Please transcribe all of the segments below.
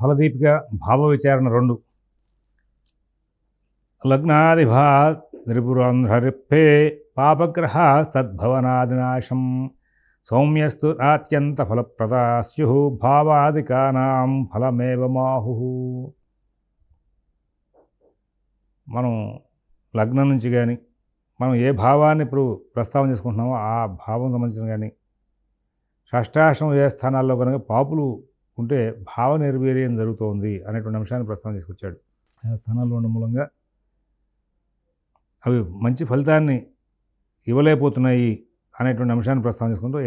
ఫలదీపిక భావ విచారణ 2 లగ్నాదిభా త్రిపురంధ్రరిప్పే పాపగ్రహాస్తద్భవనాదినాశం సౌమ్యస్తు అత్యంత ఫలప్రదా స్యుః భావాదికానాం ఫలమేవ మాహుః. మనం లగ్నం నుంచి కానీ మనం ఏ భావాన్ని ఇప్పుడు ప్రస్తావన చేసుకుంటున్నామో ఆ భావం సంబంధించిన కానీ షష్టాష్టమ ఏ స్థానాల్లో కనుక పాపులు ఉంటే భావ నిర్వీర్యం జరుగుతోంది అనేటువంటి అంశాన్ని ప్రస్తావన చేసుకొచ్చాడు. ఆ స్థానాల్లో ఉండడం మూలంగా అవి మంచి ఫలితాన్ని ఇవ్వలేకపోతున్నాయి అనేటువంటి అంశాన్ని ప్రస్తావన చేసుకుంటూ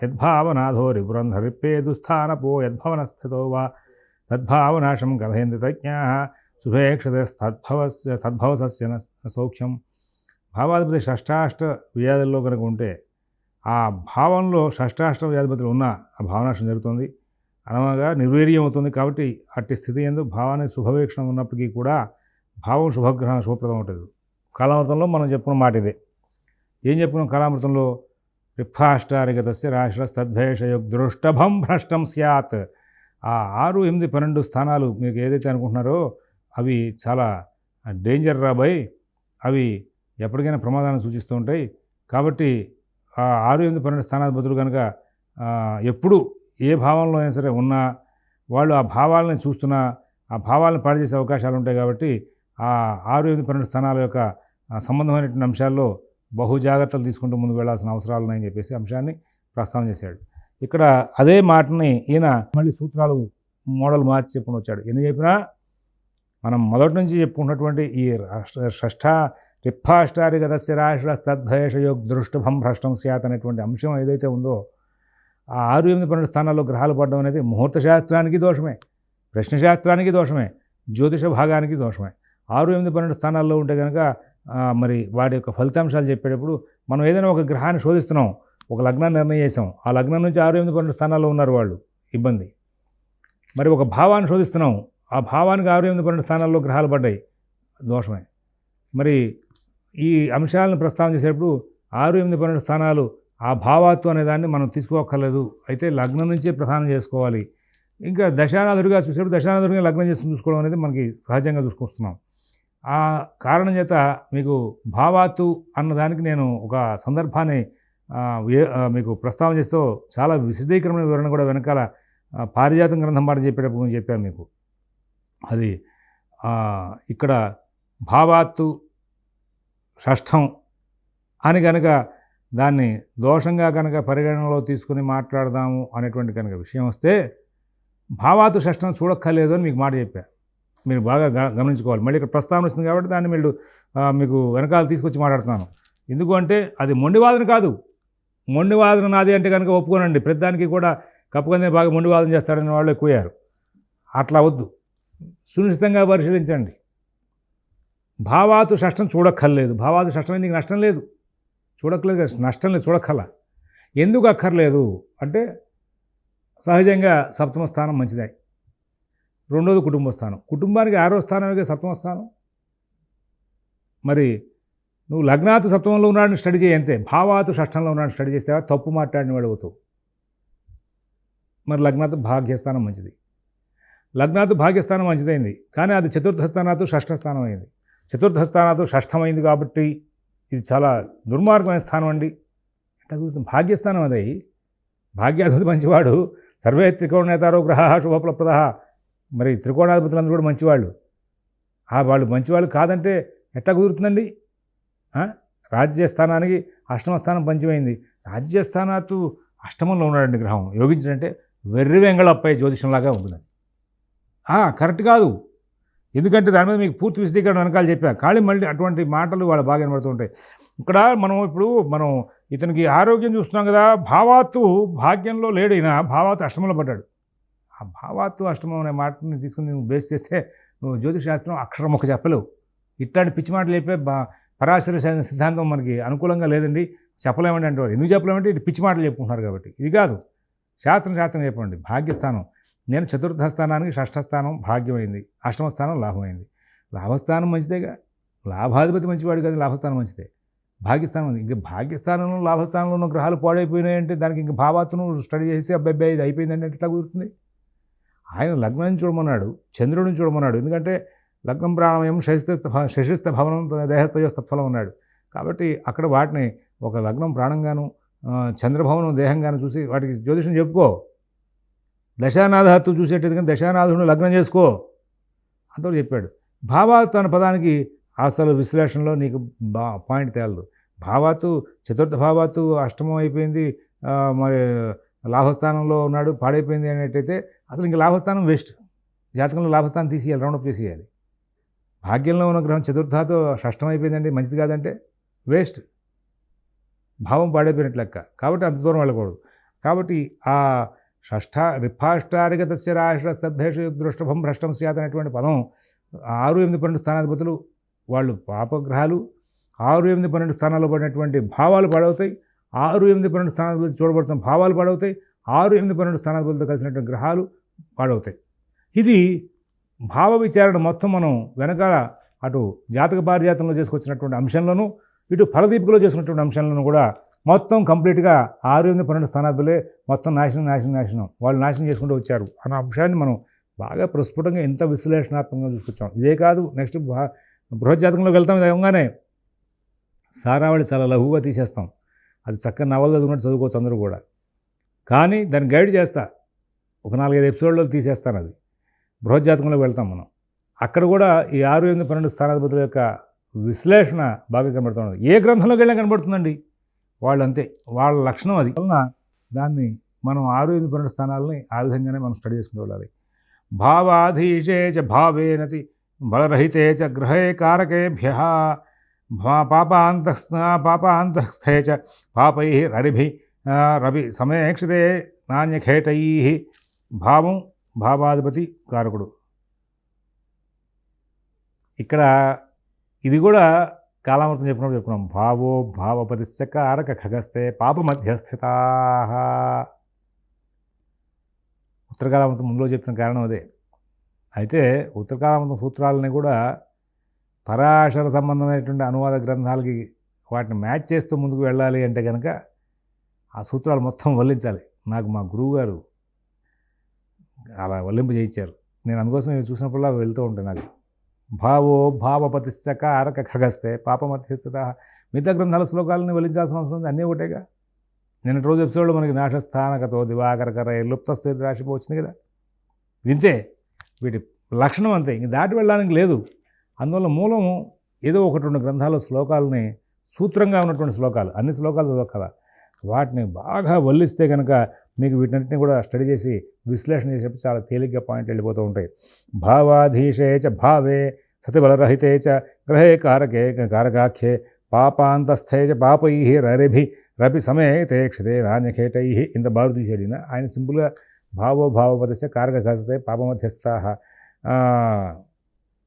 యద్భావనాథో రిపురంధరిప్పే దుస్థానపో యద్భవనస్థితో వా తద్భావనాశం కథయంతి తజ్ఞాః శుభేక్షతే తద్భవసస్య సౌఖ్యం. భావాధిపతి షష్టాష్ట వ్యాధుల్లో కనుక ఉంటే ఆ భావంలో షష్టాష్ట వ్యాధిపతులు ఉన్న ఆ భావనాశం జరుగుతుంది, అనగా నిర్వీర్యం అవుతుంది. కాబట్టి అట్టి స్థితి యందు భావాన్ని శుభవీక్షణ ఉన్నప్పటికీ కూడా భావం శుభప్రదం ఉంటుంది. కళామృతంలో మనం చెప్పుకున్న మాట ఇదే. ఏం చెప్పుకున్నాం కళామృతంలో? రిప్ఫాష్టారిగతస్య రాశిరస్తద్భేషయోగదృష్టభం భ్రష్టం స్యాత్. ఆ 6, 8, 12 స్థానాలు మీకు ఏదైతే అనుకుంటున్నారో అవి చాలా డేంజర్ రాబాయ్, అవి ఎప్పటికైనా ప్రమాదాన్ని సూచిస్తూ ఉంటాయి. కాబట్టి ఆ 6, 8, 12 స్థానాధిపతులు కనుక ఎప్పుడు ఏ భావంలో అయినా సరే ఉన్నా వాళ్ళు ఆ భావాలని చూస్తున్నా ఆ భావాలను పాడు చేసే అవకాశాలు ఉంటాయి. కాబట్టి ఆ 6, 8, 12 స్థానాల యొక్క సంబంధమైనటువంటి అంశాల్లో బహు జాగ్రత్తలు తీసుకుంటూ ముందుకు వెళ్లాల్సిన అవసరాలు ఉన్నాయని చెప్పేసి అంశాన్ని ప్రస్తావన చేశాడు. ఇక్కడ అదే మాటని ఈయన మళ్ళీ సూత్రాలు మోడల్ మార్చి చెప్పుకుని వచ్చాడు. ఎన్ని చెప్పినా మనం మొదటి నుంచి చెప్పుకున్నటువంటి ఈ రిప్ఫాష్టారిగతస్య రాశిరస్తద్భేషయోగదృష్టభం భ్రష్టం స్యాత్ అనేటువంటి అంశం ఏదైతే ఉందో ఆ 6, 8, 12 స్థానాల్లో గ్రహాలు పడడం అనేది ముహూర్త శాస్త్రానికి దోషమే, ప్రశ్నశాస్త్రానికి దోషమే, జ్యోతిష భాగానికి దోషమే. 6, 8, 12 స్థానాల్లో ఉంటే కనుక మరి వాటి యొక్క ఫలితాంశాలు చెప్పేటప్పుడు మనం ఏదైనా ఒక గ్రహాన్ని శోధిస్తున్నాం, ఒక లగ్నాన్ని నిర్ణయం చేసాం, ఆ లగ్నం నుంచి 6, 8, 12 స్థానాల్లో ఉన్నారు వాళ్ళు, ఇబ్బంది. మరి ఒక భావాన్ని శోధిస్తున్నాం, ఆ భావానికి 6, 8, 12 స్థానాల్లో గ్రహాలు పడ్డాయి, దోషమే. మరి ఈ అంశాలను ప్రస్తావన చేసేటప్పుడు 6, 8, 12 స్థానాలు ఆ భావాత్వం అనే దాన్ని మనం తీసుకోక్కర్లేదు, అయితే లగ్నం నుంచే ప్రధానం చేసుకోవాలి. ఇంకా దశానాథుడిగా చూసేటప్పుడు దశానాథుడిగా లగ్నం చేసి చూసుకోవడం అనేది మనకి సహజంగా చూసుకొస్తున్నాం. ఆ కారణం చేత మీకు భావాత్తు అన్నదానికి నేను ఒక సందర్భాన్ని మీకు ప్రస్తావన చేస్తూ చాలా విశదీకరణ వివరణ కూడా వెనకాల పారిజాతం గ్రంథం మాట చెప్పేటప్పుడు చెప్పాను మీకు. అది ఇక్కడ భావాత్తు షష్ఠం అని కనుక దాన్ని దోషంగా కనుక పరిగణనలో తీసుకుని మాట్లాడదాము అనేటువంటి కనుక విషయం వస్తే భావాత్తు షష్ఠం చూడక్కర్లేదు అని మీకు మాట చెప్పాను. మీరు బాగా గమనించుకోవాలి. మళ్ళీ ఇక్కడ ప్రస్తావన వస్తుంది కాబట్టి దాన్ని మీకు వెనకాల తీసుకొచ్చి మాట్లాడుతున్నాను. ఎందుకు అంటే అది మొండివాదన కాదు. మొండివాదన నాది అంటే కనుక ఒప్పుకోనండి. ప్రతిదానికి కూడా కప్పుకొని బాగా మొండివాదన చేస్తాడని వాళ్ళు ఎక్కువయ్యారు. అట్లా వద్దు, సునిశ్చితంగా పరిశీలించండి. భావాత్తు షష్ఠం చూడక్కర్లేదు. భావాత్తు షష్ఠం నీకు నష్టం లేదు, చూడక్కర్లేదు, నష్టం లేదు, చూడక్కర్ల. ఎందుకు అక్కర్లేదు అంటే సహజంగా సప్తమ స్థానం మంచిదే, రెండోది కుటుంబ స్థానం, కుటుంబానికి 6వ స్థానమే సప్తమ స్థానం. మరి నువ్వు లగ్నాతు సప్తమంలో ఉన్నాడని స్టడీ చేయి అంతే, భావాతు షష్ఠంలో ఉన్నాడని స్టడీ చేస్తే తప్పు మాట్లాడిన వాడు అవుతావు. మరి లగ్నాతు భాగ్యస్థానం మంచిది, లగ్నాతు భాగ్యస్థానం మంచిదైంది, కానీ అది చతుర్థ స్థానాతు షష్ఠ స్థానం అయింది. చతుర్థ స్థానాతు షష్ఠమైంది కాబట్టి ఇది చాలా దుర్మార్గమైన స్థానం అండి. భాగ్యస్థానం అదే, భాగ్యాధిపతి మంచివాడు, సర్వే త్రికోణేతారో గ్రహ శుభప్రద. మరి త్రికోణాధిపతులందరూ కూడా మంచివాళ్ళు. వాళ్ళు మంచివాళ్ళు కాదంటే ఎట్లా కుదురుతుందండి? రాజ్యస్థానానికి అష్టమ స్థానం పంచమైంది, రాజ్యస్థానాత్తు అష్టమంలో ఉన్నాడండి గ్రహం. యోగించాడంటే వెర్రి వెంగళప్పై జ్యోతిషంలాగా ఉంటుంది. కరెక్ట్ కాదు. ఎందుకంటే దాని మీద మీకు పూర్తి విశదీకరణ వెనకాల చెప్పా. కానీ మళ్ళీ అటువంటి మాటలు వాళ్ళు బాగా వినబడుతూ ఉంటాయి. ఇక్కడ మనం ఇతనికి ఆరోగ్యం చూస్తున్నాం కదా, భావాత్తు భాగ్యంలో లేడు, ఈయన భావాత్తు అష్టమంలో పడ్డాడు. ఆ భావాత్తు అష్టమం అనే మాటని తీసుకుని నువ్వు బేస్ చేస్తే నువ్వు జ్యోతిషశాస్త్రం అక్షరం ఒక చెప్పలేవు. ఇట్లాంటి పిచ్చి మాటలు చెప్పే పరాశర సిద్ధాంతం మనకి అనుకూలంగా లేదండి, చెప్పలేమండి అంటారు. ఎందుకు చెప్పలేమంటే ఇది పిచ్చి మాటలు చెప్పుకుంటున్నారు కాబట్టి. ఇది కాదు, శాస్త్రం చెప్పండి. భాగ్యస్థానం నేను చతుర్థ స్థానానికి షష్ఠ స్థానం భాగ్యమైంది, అష్టమ స్థానం లాభమైంది. లాభస్థానం మంచిదేగా, లాభాధిపతి మంచివాడు కదా, లాభస్థానం మంచిదే. భాగ్యస్థానం ఉంది. ఇంకా భాగ్యస్థానంలో లాభస్థానంలో ఉన్న గ్రహాలు పాడైపోయినాయంటే దానికి ఇంకా భావాత్తును స్టడీ చేసి అబ్బాయి ఇది అయిపోయిందంటే ఎట్లా కుదురుతుంది? ఆయన లగ్నం చూడమన్నాడు, చంద్రుడిని చూడమన్నాడు. ఎందుకంటే లగ్నం ప్రాణమయం శశిస్థ భవనం దేహస్థయో తత్ఫలం ఉన్నాడు. కాబట్టి అక్కడ వాటిని ఒక లగ్నం ప్రాణంగాను చంద్రభవనం దేహంగాను చూసి వాటికి జ్యోతిషం చెప్పుకో. దశానాథహత్తు చూసేటది కానీ దశానాథుడిని లగ్నం చేసుకో అంతా చెప్పాడు. భావాత్ అనే పదానికి అసలు విశ్లేషణలో నీకు పాయింట్ తేలదు. భావాతు చతుర్థ భావాతు అష్టమం అయిపోయింది, మరి లాభస్థానంలో ఉన్నాడు, పాడైపోయింది అనేటైతే అసలు ఇంక లాభస్థానం వేస్ట్. జాతకంలో లాభస్థానం తీసేయాలి, రౌండప్ చేసేయాలి. భాగ్యంలో ఉన్న గ్రహం చతుర్థాతో షష్టం అయిపోయిందండి, మంచిది కాదంటే వేస్ట్, భావం పాడైపోయినట్లు లెక్క. కాబట్టి అంత దూరం వెళ్ళకూడదు. కాబట్టి ఆ రిఫాష్టారిగతస్య రాష్ట్రస్తద్భేష దృష్టభం భ్రష్టం స్యాత్ అనేటువంటి పదం 6, 8, 12 స్థానాధిపతులు వాళ్ళు పాపగ్రహాలు. 6, 8, 12 స్థానాల్లో పడినటువంటి భావాలు పాడవుతాయి. 6, 8, 12 స్థానాధిపతులు చూడబడుతున్న భావాలు పాడవుతాయి. 6, 8, 12 స్థానాధిపతులతో కలిసినటువంటి గ్రహాలు పాడవుతాయి. ఇది భావ విచారణ మొత్తం మనం వెనకాల అటు జాతక పారిజాతంలో చేసుకొచ్చినటువంటి అంశంలోనూ ఇటు ఫలదీపికలో చేసుకున్నటువంటి అంశంలోనూ కూడా మొత్తం కంప్లీట్గా 6, 8, 12 స్థానాధిపతులే మొత్తం నాశనం వాళ్ళు నాశనం చేసుకుంటూ వచ్చారు అన్న అంశాన్ని మనం బాగా ప్రస్ఫుటంగా ఎంత విశ్లేషణాత్మకంగా చూసుకొచ్చాం. ఇదే కాదు, నెక్స్ట్ బృహజ్జాతకంలోకి వెళ్తాం. ఇది అవగానే సారావళి చాలా లఘువుగా తీసేస్తాం. అది చక్కగా నవల చదువుకున్నట్టు చదువుకోవచ్చు అందరూ కూడా. కానీ దాన్ని గైడ్ చేస్తా, ఒక 4-5 ఎపిసోడ్లో తీసేస్తాను. అది బృహజ్జాతకంలోకి వెళ్తాం మనం. అక్కడ కూడా ఈ 6, 8, 12 స్థానాధిపతుల యొక్క విశ్లేషణ బాగా కనబడుతుంది. ఏ గ్రంథంలోకి వెళ్ళినా కనబడుతుందండి. వాళ్ళు అంతే, వాళ్ళ లక్షణం అది. వలన దాన్ని మనం 6, 8, 12 స్థానాలని ఆ విధంగానే మనం స్టడీ చేసుకుంటూ వెళ్ళాలి. భావాధీశే చ భావేనతి బలరహితే చ గ్రహే కారకేభ్య పాపాంతస్థే చ పాపై రవి సమేక్షితే నాణ్యఖేటై. భావం భావాధిపతి కారకుడు. ఇక్కడ ఇది కూడా కాలామృతం చెప్పినప్పుడు చెప్పుకున్నాం. భావో భావపతిశ్చ కారక ఖగస్తే పాప మధ్యస్థితా. ఉత్తరకాలామృతం ముందులో చెప్పిన కారణం అదే. అయితే ఉత్తరకాలామృతం సూత్రాలని కూడా పరాశర సంబంధమైనటువంటి అనువాద గ్రంథాలకి వాటిని మ్యాచ్ చేస్తూ ముందుకు వెళ్ళాలి అంటే కనుక ఆ సూత్రాలు మొత్తం వల్లించాలి. నాకు మా గురువుగారు అలా వల్లింపు చేయించారు. నేను అందుకోసం చూసినప్పుడల్లా వెళ్తూ ఉంటాను. నాకు భావో భావపతిశ్చ కారక ఖగస్తే పాప మధ్యస్థిత. మిగతా గ్రంథాల శ్లోకాలని వల్లించాల్సిన అవసరం ఉంది, అన్నీ ఒకటేగా. నిన్న రోజు ఎపిసోడ్లో మనకి నాశస్థానకతో దివాకరకర లుప్తస్థితి రాశిపో వచ్చింది కదా. వింతే, వీటి లక్షణం అంతే, ఇంక దాటి వెళ్ళడానికి లేదు. అందువల్ల మూలము ఏదో 1-2 గ్రంథాల శ్లోకాలని సూత్రంగా ఉన్నటువంటి శ్లోకాలు, అన్ని శ్లోకాలు చదవక్కల, వాటిని బాగా వల్లిస్తే కనుక మీకు వీటన్నిటిని కూడా స్టడీ చేసి విశ్లేషణ చేసేప్పుడు చాలా తేలిగ్గా పాయింట్ వెళ్ళిపోతూ ఉంటాయి. భావాధీశే చ భావే సతిబలరహితే చ గ్రహే కారకే కారకాఖ్యే పాపాంతస్థే చ పాపై రవి సమేతే క్షితే నాణ్యఖేటై. ఇంత బారు తీసేడిన ఆయన సింపుల్గా భావో భావపదశ కారక ఖగస్తే పాప మధ్యస్థా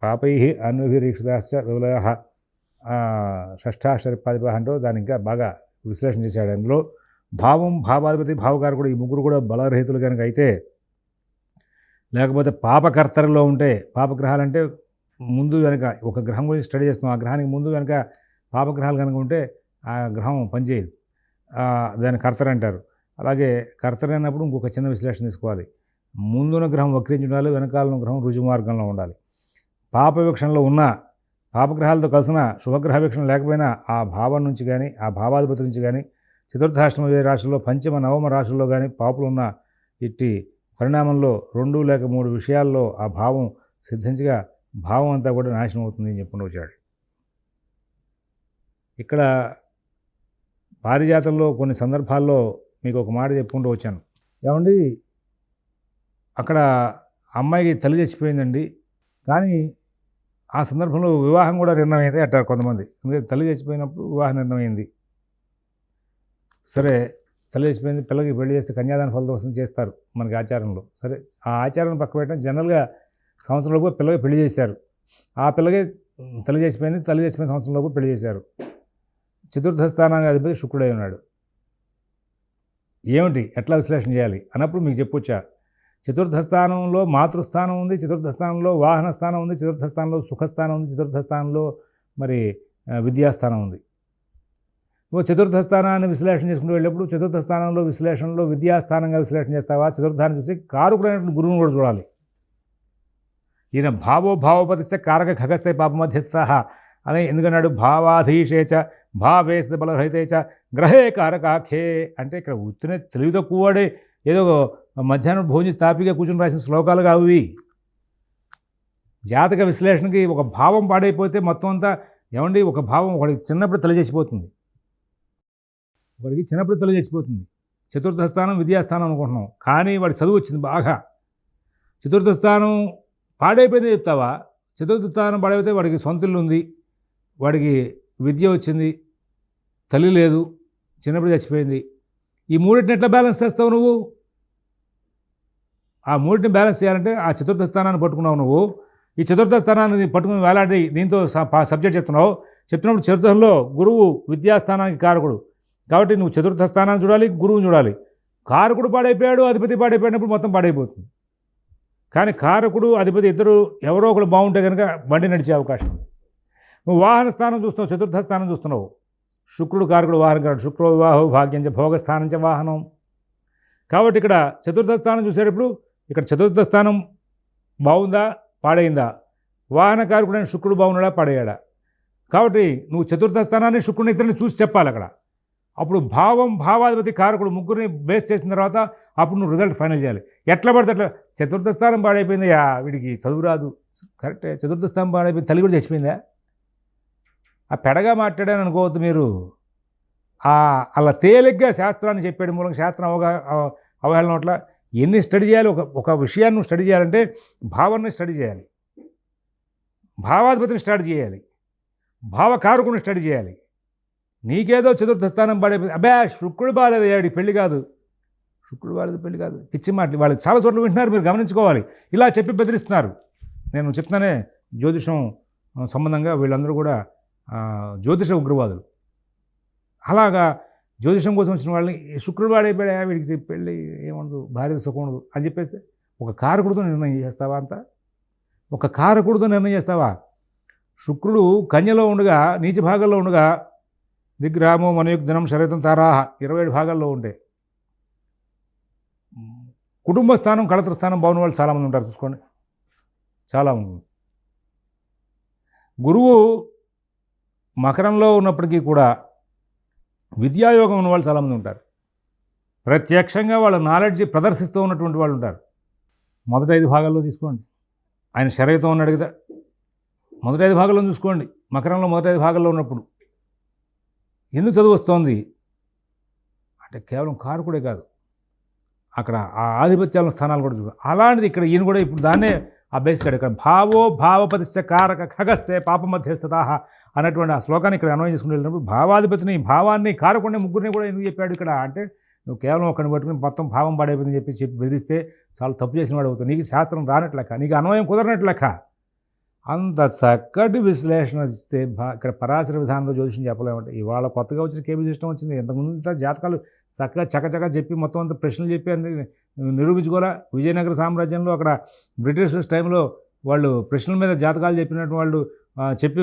పాపై అన్వభిరీక్షితాశ్చ వివలయ షష్ఠాక్షరిపాదిప అంటూ దాన్ని ఇంకా బాగా విశ్లేషణ చేశాడు. అందులో భావం భావాధిపతి భావకారకుడు ఈ ముగ్గురు కూడా బలరహితులు కనుక అయితే, లేకపోతే పాపకర్తరలో ఉంటే, పాపగ్రహాలంటే ముందు కనుక ఒక గ్రహం గురించి స్టడీ చేస్తున్నాం, ఆ గ్రహానికి ముందు కనుక పాపగ్రహాలు కనుక ఉంటే ఆ గ్రహం పనిచేయదు, దాన్ని కర్తర అంటారు. అలాగే కర్తర అన్నప్పుడు ఇంకొక చిన్న విశ్లేషణ తీసుకోవాలి. ముందున్న గ్రహం వక్రించి ఉండాలి, వెనకాలన్న గ్రహం రుజు మార్గంలో ఉండాలి. పాప వీక్షణలో ఉన్న పాపగ్రహాలతో కలిసిన శుభగ్రహ వీక్షణ లేకపోయినా ఆ భావం నుంచి కానీ ఆ భావాధిపతి నుంచి కానీ చతుర్థాష్టమ రాశుల్లో 5వ 9వ రాశుల్లో కానీ పాపులు ఉన్న ఇట్టి పరిణామంలో 2 లేక 3 విషయాల్లో ఆ భావం సిద్ధించగా భావం అంతా కూడా నాశనం అవుతుంది అని చెప్పుకుంటూ వచ్చాడు. ఇక్కడ పారిజాతంలో కొన్ని సందర్భాల్లో మీకు ఒక మాట చెప్పుకుంటూ వచ్చాను. ఏమండి, అక్కడ అమ్మాయికి తల్లి చచ్చిపోయిందండి, కానీ ఆ సందర్భంలో వివాహం కూడా నిర్ణయమైంది అంటారు కొంతమంది. ఎందుకంటే తల్లి చచ్చిపోయినప్పుడు వివాహం నిర్ణయమైంది. సరే, తల్లి చచ్చిపోయింది, పిల్లకి పెళ్లి చేస్తే కన్యాదాన ఫలదోషం చేస్తారు మనకి ఆచారంలో. సరే, ఆ ఆచారం పక్క పెట్టడం జనరల్గా సంవత్సరంలోపు పిల్లకి పెళ్లి చేశారు. ఆ పిల్లకి తల్లి చచ్చిపోయిన సంవత్సరంలోపు పెళ్లి చేశారు. చతుర్థ స్థానానికి అధిపతి శుక్రుడై ఉన్నాడు. ఏమిటి, ఎట్లా విశ్లేషణ చేయాలి అన్నప్పుడు మీకు చెప్పొచ్చా, చతుర్థ స్థానంలో మాతృస్థానం ఉంది, చతుర్థ స్థానంలో వాహన స్థానం ఉంది, చతుర్థ స్థానంలో సుఖస్థానం ఉంది, చతుర్థ స్థానంలో మరి విద్యాస్థానం ఉంది. నువ్వు చతుర్థ స్థానాన్ని విశ్లేషణ చేసుకుంటూ వెళ్ళినప్పుడు చతుర్థ స్థానంలో విశ్లేషణలో విద్యాస్థానంగా విశ్లేషణ చేస్తావా? చతుర్థాన్ని చూసి కారకుడైనటువంటి గురువును కూడా చూడాలి. ఈయన భావోపతిశ్చ కారక ఖగస్థే పాప మధ్యస్థ అని ఎందుకన్నాడు? భావాధీశేచ భావేశ బలరహితేచ గ్రహే కారకాఖే అంటే ఇక్కడ ఉత్తినే తెలివి తక్కువడే ఏదో మధ్యాహ్నం భోజనం తాపిగా కూర్చొని రాసిన శ్లోకాలు కావి. జాతక విశ్లేషణకి ఒక భావం పాడైపోతే మొత్తం అంతా ఏమండి, ఒక భావం ఒకడికి చిన్నప్పుడు తెలియజేసిపోతుంది. చతుర్థ స్థానం విద్యాస్థానం అనుకుంటున్నాం, కానీ వాడి చదువు వచ్చింది బాగా. చతుర్థ స్థానం పాడైపోయిందే చెప్తావా? చతుర్థ స్థానం పాడైపోతే వాడికి సొంత ఇల్లు ఉంది, వాడికి విద్య వచ్చింది, తల్లి లేదు, చిన్నప్పుడు చచ్చిపోయింది. ఈ మూడింటిని ఎట్లా బ్యాలెన్స్ చేస్తావు నువ్వు? ఆ మూడింటిని బ్యాలెన్స్ చేయాలంటే ఆ చతుర్థ స్థానాన్ని పట్టుకున్నావు నువ్వు. ఈ చతుర్థ స్థానాన్ని పట్టుకుని వేలాడి దీంతో సబ్జెక్ట్ చెప్తున్నప్పుడు చతుర్థంలో గురువు విద్యాస్థానానికి కారకుడు కాబట్టి నువ్వు చతుర్థ స్థానాన్ని చూడాలి, గురువుని చూడాలి. కారకుడు పాడైపోయాడు, అధిపతి పాడైపోయినప్పుడు మొత్తం పాడైపోతుంది. కానీ కారకుడు అధిపతి ఇద్దరు ఎవరో ఒకరు బాగుంటే కనుక బండి నడిచే అవకాశం ఉంది. నువ్వు వాహన స్థానం చూస్తున్నావు, చతుర్థ స్థానం చూస్తున్నావు. శుక్రుడు కారకుడు, వాహన కారకుడు. శుక్రో వివాహో భాగ్యంచ భోగస్థానంచ వాహనం. కాబట్టి ఇక్కడ చతుర్థ స్థానం చూసేటప్పుడు ఇక్కడ చతుర్థ స్థానం బాగుందా పాడైందా? వాహన కారకుడైన శుక్రుడు బాగున్నాడా పాడయ్యాడా? కాబట్టి నువ్వు చతుర్థ స్థానాన్ని శుక్రుని ఇద్దరిని చూసి చెప్పాలి అక్కడ. అప్పుడు భావాధిపతి కారకుడు ముగ్గురిని బేస్ చేసిన తర్వాత అప్పుడు నువ్వు రిజల్ట్ ఫైనల్ చేయాలి. ఎట్లా పడితే అట్లా చతుర్థ స్థానం పాడైపోయిందయ్యా, వీడికి చదువు రాదు, కరెక్టే. చతుర్థ స్థానం పాడైపోయింది, తల్లి కూడా చచ్చిపోయిందా? ఆ పెడగా మాట్లాడాను అనుకోవద్దు మీరు. అలా తేలిగ్గా శాస్త్రాన్ని చెప్పేయడం మూలంగా శాస్త్రం అవహేళన అట్లా ఎన్ని స్టడీ చేయాలి? ఒక విషయాన్ని నువ్వు స్టడీ చేయాలంటే భావాన్ని స్టడీ చేయాలి, భావాధిపతిని స్టడీ చేయాలి, భావకారకుని స్టడీ చేయాలి. నీకేదో చతుర్థ స్థానం పాడైపోయింది, అబ్బా శుక్రుడు బాగాలేదు, ఏడి పెళ్లి కాదు, శుక్రుడు బాగాలేదు పెళ్లి కాదు, పిచ్చి మాటలు వాళ్ళు చాలా చోట్ల వింటున్నారు, మీరు గమనించుకోవాలి. ఇలా చెప్పి బెదిరిస్తున్నారు. నేను చెప్తానే జ్యోతిషం సంబంధంగా వీళ్ళందరూ కూడా జ్యోతిష ఉగ్రవాదులు. అలాగా జ్యోతిషం కోసం వచ్చిన వాళ్ళని శుక్రుడు పాడైపోయా, వీడికి పెళ్ళి ఏముండదు, భార్య సుఖం ఉండదు అని చెప్పేస్తే ఒక కారకుడితో నిర్ణయం చేస్తావా? ఒక కారకుడితో నిర్ణయం చేస్తావా? శుక్రుడు కన్యలో ఉండగా, నీచ భాగాల్లో ఉండగా, దిగ్రామో మనయుక్ దినం శరీరం తారాహ 27 భాగాల్లో ఉంటే కుటుంబ స్థానం కళత్ర స్థానం బాగున్న వాళ్ళు చాలామంది ఉంటారు, చూసుకోండి, చాలామంది. గురువు మకరంలో ఉన్నప్పటికీ కూడా విద్యాయోగం ఉన్న వాళ్ళు చాలామంది ఉంటారు. ప్రత్యక్షంగా వాళ్ళ నాలెడ్జ్ ప్రదర్శిస్తూ ఉన్నటువంటి వాళ్ళు ఉంటారు. మొదటి 5 భాగాల్లో తీసుకోండి, ఆయన శరీరం ఉన్నాడు కదా, మొదటి 5 భాగాల్లో చూసుకోండి. మకరంలో మొదటి 5 భాగాల్లో ఉన్నప్పుడు ఎందుకు చదువు వస్తోంది అంటే కేవలం కారకుడే కాదు, అక్కడ ఆ ఆధిపత్యాల స్థానాలు కూడా చూడాలి. అలాంటిది ఇక్కడ ఈయన కూడా ఇప్పుడు దాన్నే అభ్యసిస్తాడు. ఇక్కడ భావోపతిశ్చ కారక ఖగస్తే పాప మధ్యస్థతాహ అన్నటువంటి ఆ శ్లోకాన్ని ఇక్కడ అన్వయం చేసుకుని వెళ్ళినప్పుడు భావాధిపతిని, భావాన్ని, కారకుడిని ముగ్గురిని కూడా ఎందుకు చెప్పాడు ఇక్కడ అంటే నువ్వు కేవలం ఒకరిని పట్టుకుని మొత్తం భావం పాడైపోయిందని చెప్పి బెదిరిస్తే చాలా తప్పు చేసిన వాడు అవుతావు. నీకు శాస్త్రం రానట్లెక్క, నీకు అన్వయం కుదరనట్లెక్క. అంత చక్కటి విశ్లేషణ ఇస్తే ఇక్కడ పరాశర విధానంలో జ్యోతిషం చెప్పలేమంటే ఇవాళ కొత్తగా వచ్చిన కేబీ సిస్టమ్ వచ్చింది. ఇంతకుముందు జాతకాలు చక్కగా చకచక చెప్పి మొత్తం అంతా ప్రశ్నలు చెప్పి అన్ని నిరూపించుకోరా. విజయనగర సామ్రాజ్యంలో అక్కడ బ్రిటిషర్స్ టైంలో వాళ్ళు ప్రశ్నల మీద జాతకాలు చెప్పినట్టు వాళ్ళు చెప్పి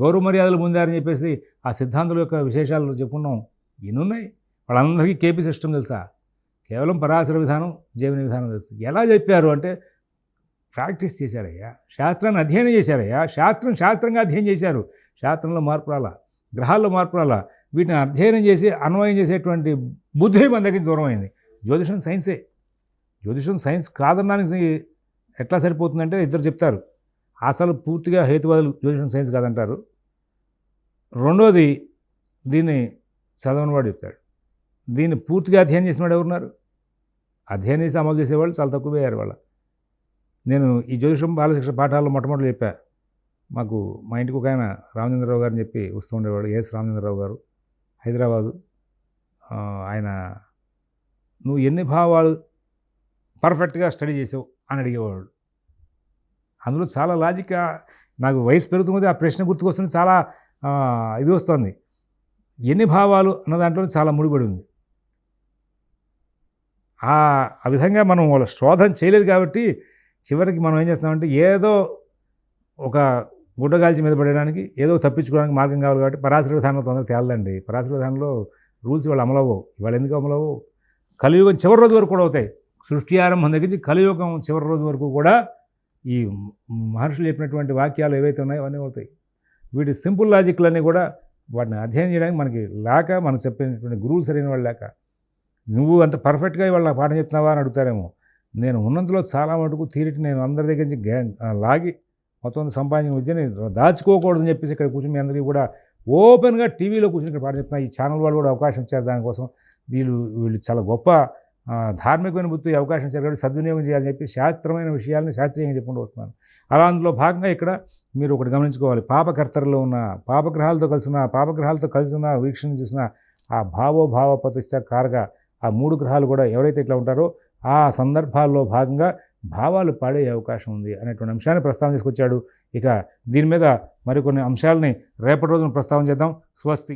గౌరవ మర్యాదలు పొందారని చెప్పేసి ఆ సిద్ధాంతుల యొక్క విశేషాలు చెప్పుకున్నాం. ఎన్నున్నాయి వాళ్ళందరికీ కేపీ సిస్టమ్ తెలుసా? కేవలం పరాశర విధానం, జీవన విధానం తెలుసు. ఎలా చెప్పారు అంటే ప్రాక్టీస్ చేశారయ్యా, శాస్త్రాన్ని అధ్యయనం చేశారయ్యా, శాస్త్రంగా అధ్యయనం చేశారు. శాస్త్రంలో మార్పు రాలా, గ్రహాల్లో మార్పు రాలా, వీటిని అధ్యయనం చేసి అన్వయం చేసేటువంటి బుద్ధి మన దగ్గర దూరం అయింది. జ్యోతిషం సైన్సే. జ్యోతిషం సైన్స్ కాదనడానికి ఎట్లా సరిపోతుందంటే ఇద్దరు చెప్తారు. అసలు పూర్తిగా హేతువాదులు జ్యోతిషం సైన్స్ కాదంటారు. రెండోది దీన్ని చదవనివాడు చెప్తాడు. దీన్ని పూర్తిగా అధ్యయనం చేసిన వాడు ఎవరున్నారు? అధ్యయనం చేసి అమలు చేసేవాళ్ళు చాలా తక్కువ అయ్యారు వాళ్ళ. నేను ఈ జ్యోతిషం బాలశిక్ష పాఠాల్లో మొట్టమొదటి చెప్పా. మాకు మా ఇంటికి ఒక ఆయన రామచంద్రరావు గారిని చెప్పి వస్తూ ఉండేవాడు, ఎస్ రామచంద్రరావు గారు, హైదరాబాదు. ఆయన నువ్వు ఎన్ని భావాలు పర్ఫెక్ట్గా స్టడీ చేసావు అని అడిగేవాడు. అందులో చాలా లాజిక్గా నాకు వయసు పెరుగుతుంది, ఆ ప్రశ్న గుర్తుకొస్తుంది, చాలా ఇది వస్తుంది. ఎన్ని భావాలు అన్న దాంట్లో చాలా ముడిపడి ఉంది. ఆ విధంగా మనం వాళ్ళ శోధన చేయలేదు కాబట్టి చివరికి మనం ఏం చేస్తామంటే ఏదో ఒక గుడ్డగాల్చి మీద పడడానికి ఏదో తప్పించుకోవడానికి మార్గం కావాలి కాబట్టి పరాశర విధానంలో తొందరగా తేలదండి. పరాశర విధానంలో రూల్స్ వాళ్ళు అమలవు. ఇవాళ ఎందుకు అమలవు? కలియుగం చివరి రోజు వరకు కూడా అవుతాయి. సృష్టి ఆరంభం దగ్గర నుంచి కలియుగం చివరి రోజు వరకు కూడా ఈ మహర్షులు చెప్పినటువంటి వాక్యాలు ఏవైతే ఉన్నాయో అవన్నీ అవుతాయి. వీటి సింపుల్ లాజిక్లన్నీ కూడా వాటిని అధ్యయనం చేయడానికి మనకి లేక, మనం చెప్పినటువంటి గురువులు సరైన వాళ్ళు లేక. నువ్వు అంత పర్ఫెక్ట్గా ఇవాళ నాకు పాఠం చెప్తున్నావా అని అడుగుతారేమో. నేను ఉన్నంతలో చాలా మటుకు థియరీ నేను అందరి దగ్గర నుంచి లాగి మొత్తం సంపాదించిన విద్యని దాచుకోకూడదని చెప్పేసి ఇక్కడ కూర్చొని మీ అందరికీ కూడా ఓపెన్గా టీవీలో కూర్చొని ఇక్కడ పాఠం చెప్తున్నా. ఈ ఛానల్ వాళ్ళు కూడా అవకాశం ఇచ్చారు దానికోసం. వీళ్ళు చాలా గొప్ప ధార్మికమైన బుద్ధి అవకాశం ఇచ్చారు కాబట్టి సద్వినియోగం చేయాలని చెప్పి శాస్త్రమైన విషయాలని శాస్త్రీయంగా చెప్పుకుంటూ వస్తున్నాను. అలా అందులో భాగంగా ఇక్కడ మీరు ఒకటి గమనించుకోవాలి. పాపకర్తల్లో ఉన్న పాపగ్రహాలతో కలిసి ఉన్న వీక్షణ చూసిన ఆ భావ ప్రతిష్ట కారక ఆ 3 గ్రహాలు కూడా ఎవరైతే ఇట్లా ఉంటారో ఆ సందర్భాల్లో భాగంగా భావాలు పాడే అవకాశం ఉంది అనేటువంటి అంశాన్ని ప్రస్తావన తీసుకొచ్చాడు. ఇక దీని మీద మరికొన్ని అంశాలని రేపటి రోజున ప్రస్తావన చేద్దాం. స్వస్తి.